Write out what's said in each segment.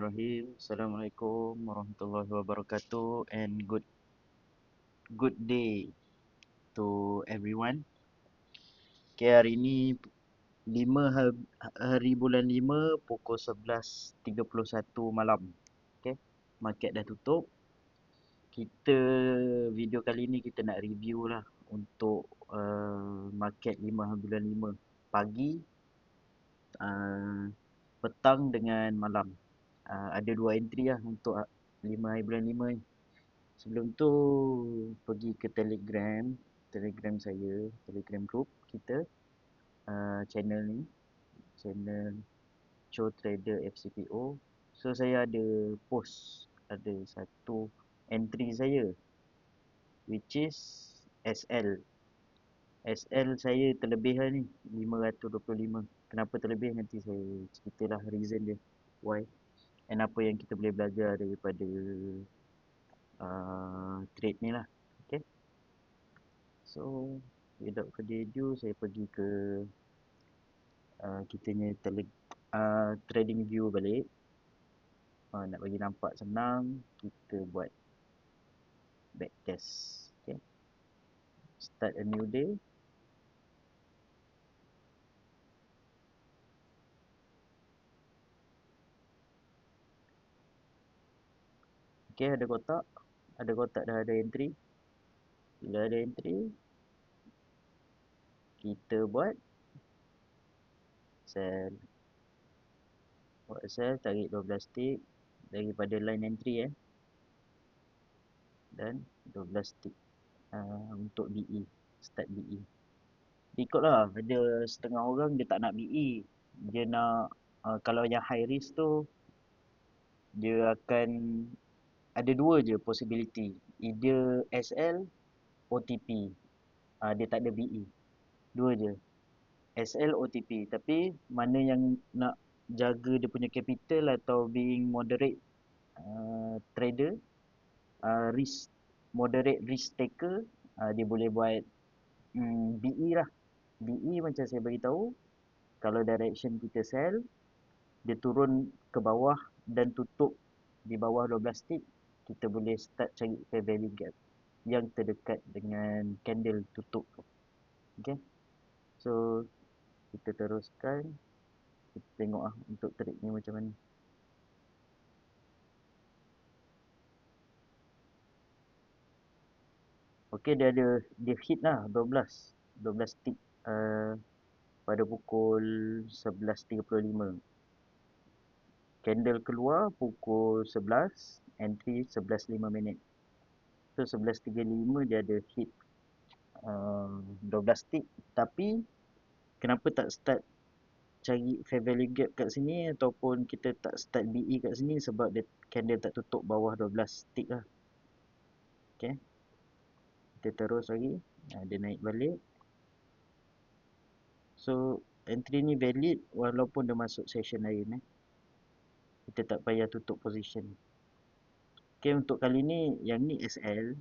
Bismillahirrahmanirrahim. Assalamualaikum warahmatullahi wabarakatuh and good day to everyone. Okay, hari ini 5 hari bulan 5 pukul 11.31 malam. Okay, market dah tutup. Video kali ni kita nak review lah untuk market 5 bulan 5 pagi, petang dengan malam. Ada 2 entry lah untuk 5 hari bulan 5 ni. Sebelum tu pergi ke Telegram saya, Telegram group kita, channel ni, channel Cho Trader FCPO. So saya ada post, ada satu entry saya which is SL. SL saya terlebih lah ni 525. Kenapa terlebih nanti saya ceritalah reason dia why, and apa yang kita boleh belajar daripada trade ni lah. Okay, so without further ado saya pergi ke kitanya trading view balik. Nak bagi nampak senang, kita buat backtest. Okay, start a new day. Okay, ada kotak dah ada entry. Bila ada entry, kita buat sell. Tarik 12 tick daripada line entry dan 12 tick untuk BE, start BE. Ikutlah, ada setengah orang dia tak nak BE, dia nak kalau yang high risk tu dia akan ada dua je possibility, either SL, OTP. Dia tak ada BE, dua je, SL, OTP. Tapi mana yang nak jaga dia punya capital atau being moderate trader, moderate risk taker, dia boleh buat BE lah. BE macam saya beritahu, kalau direction kita sell, dia turun ke bawah dan tutup di bawah 12 tick, kita boleh start cari fair value gap yang terdekat dengan candle tutup. Okay, so kita teruskan, kita tengok lah untuk trade ni macam mana. Okay, dia hit lah 12 tick pada pukul 11.35. Candle keluar pukul 11, entry 11.05 minit. So 11.35 dia ada hit 12 tick. Tapi kenapa tak start cari fair value gap kat sini ataupun kita tak start BE kat sini? Sebab dia candle tak tutup bawah 12 tick lah. Okay, kita terus lagi, dia naik balik. So entry ni valid walaupun dia masuk session lain. Kita tak payah tutup position. Okay, untuk kali ni yang ni SL.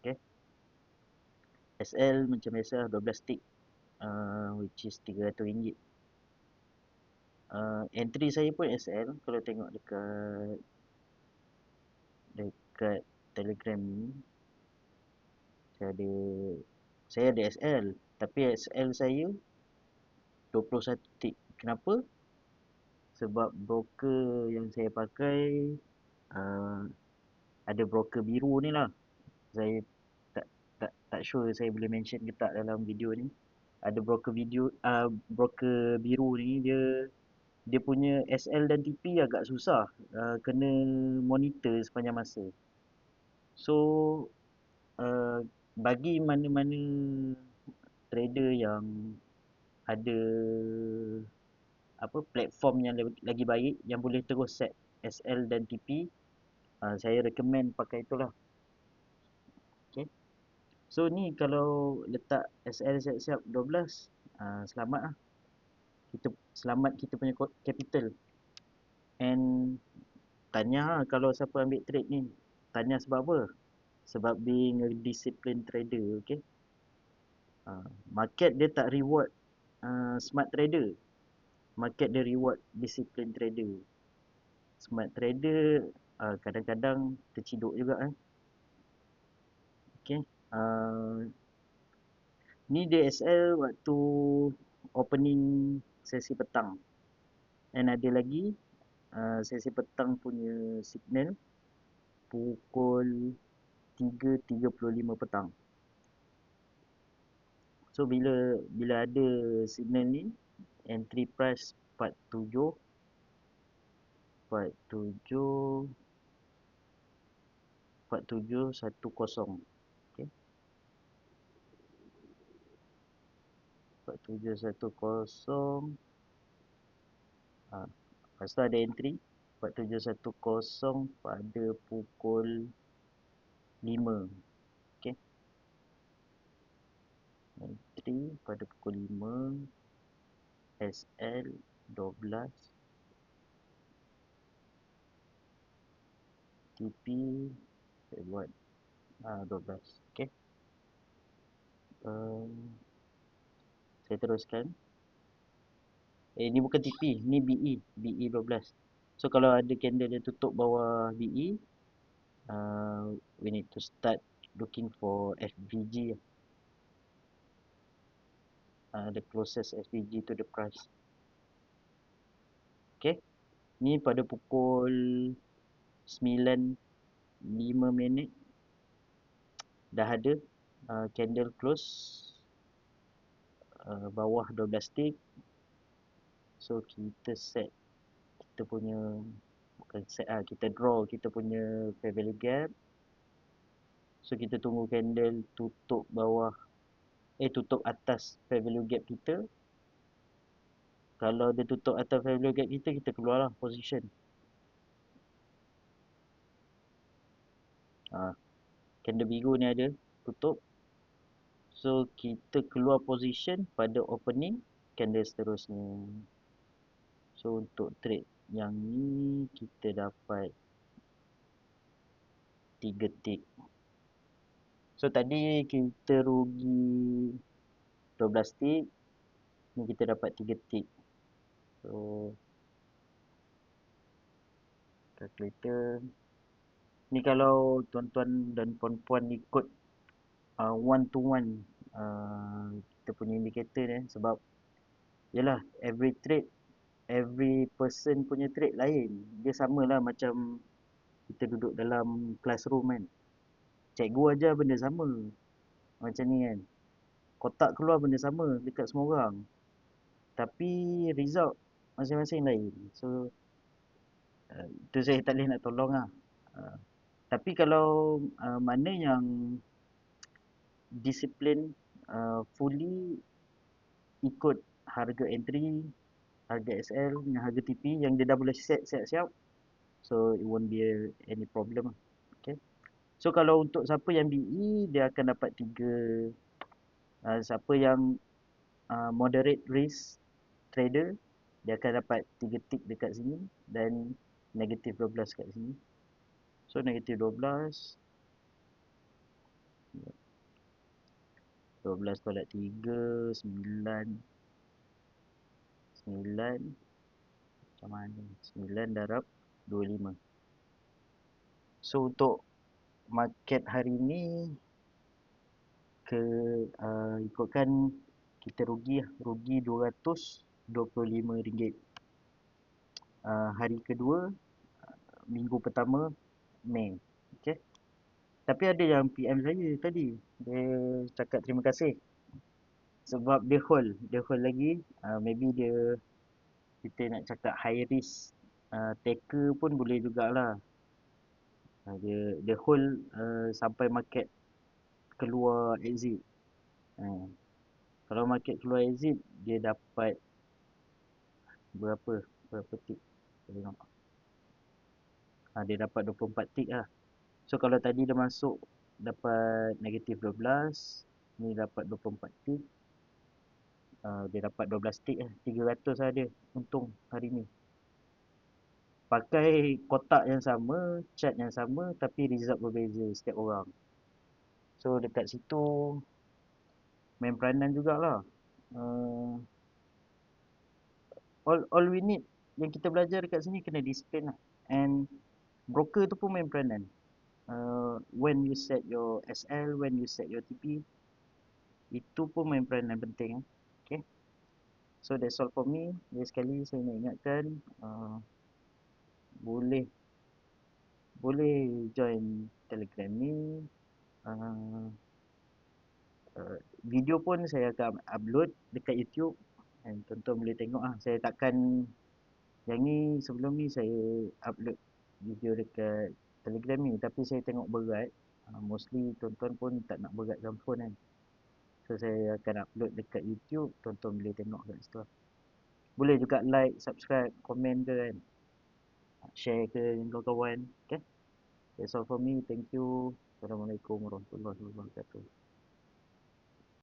Okay, SL macam biasa 12 tick, which is RM300. Entry saya pun SL. Kalau tengok dekat Telegram ni, saya ada SL, tapi SL saya 21 tick. Kenapa? Sebab broker yang saya pakai ada broker biru ni lah. Saya tak sure saya boleh mention ke tak dalam video ni. Ada broker biru ni, dia punya SL dan TP agak susah, kena monitor sepanjang masa. So bagi mana-mana trader yang ada platform yang lagi baik, yang boleh terus set SL dan TP, saya recommend pakai itulah. Okay, so ni kalau letak SL siap-siap 12, selamat lah. Selamat kita punya capital. And tanya kalau siapa ambil trade ni, tanya sebab apa? Sebab being a disciplined trader. Okay, market dia tak reward smart trader, market dia reward disciplined trader. Smart trader kadang-kadang terciduk juga kan. Okay. Ni DSL waktu opening sesi petang. Dan ada lagi sesi petang punya signal pukul 3.35 petang. So bila ada signal ni, entry price 47 47 4710. Okey. 4710. Lepas tu ada entry 4710 pada pukul 5. Okey. Entry pada pukul 5. SL 12. TP saya buat 12. Okey. Saya teruskan. Ni bukan TP, ni BE, BE 12. So kalau ada candle yang tutup bawah BE, we need to start looking for FVG, the closest FVG to the price. Okay, ni pada pukul 9.05 dah ada candle close bawah 12 tick. So kita set kita punya, bukan set kita draw kita punya fair value gap. So kita tunggu candle tutup bawah tutup atas fair value gap kita. Kalau dia tutup atas fair value gap kita, kita keluarlah position. Candle biru ni ada tutup. So kita keluar position pada opening candle seterusnya. So untuk trade yang ni kita dapat 3 tick. So tadi kita rugi 12 tick. Ni kita dapat 3 tick. So calculator. Ni kalau tuan-tuan dan puan-puan ikut one to one kita punya indikator ni, sebab yalah every trade, every person punya trade lain. Dia samalah macam kita duduk dalam classroom kan. Cikgu ajar benda sama. Macam ni kan. Kotak keluar benda sama dekat semua orang. Tapi result masing-masing lain. So itu saya tak boleh nak tolong lah. Tapi kalau mana yang disiplin fully ikut harga entry, harga SL dengan harga TP yang dia dah boleh set siap-siap, so it won't be any problem lah. Okay. So kalau untuk siapa yang BE, dia akan dapat 3. Siapa yang moderate risk trader, dia akan dapat 3 tick dekat sini dan negatif 12 kat sini. So negatif 12 tolak 3, 9 macam mana? 9 darab 25. So untuk market hari ni ikutkan kita rugi RM225. Hari kedua minggu pertama Mei. Okey. Tapi ada yang PM saya tadi, dia cakap terima kasih sebab dia hold lagi. Maybe kita nak cakap high risk taker pun boleh jugalah. Dia hold sampai market keluar exit. Kalau market keluar exit, dia dapat berapa tick? Tengok. Dia dapat 24 tick lah. So kalau tadi dia masuk dapat negatif 12, ni dapat 24 tick. Dia dapat 12 tick lah. 300 lah dia untung hari ni. Pakai kotak yang sama, chart yang sama, tapi result berbeza setiap orang. So dekat situ main peranan jugalah. All we need yang kita belajar dekat sini kena disiplin lah. And broker tu pun main peranan. When you set your SL, when you set your TP, itu pun main peranan penting. Okay. So that's all for me. Jadi sekali saya nak ingatkan, boleh boleh join Telegram ni. Uh, Video pun saya akan upload dekat YouTube, dan tuan-tuan boleh tengok ah. Saya takkan, yang ni sebelum ni saya upload video dekat Telegram ni, tapi saya tengok berat. Mostly tuan-tuan pun tak nak beratkan phone kan. So saya akan upload dekat YouTube, tuan-tuan boleh tengok kat situ. Boleh juga like, subscribe, komen ke kan, share ke dengan kawan-kawan. Okay. That's all for me. Thank you. Assalamualaikum warahmatullahi wabarakatuh.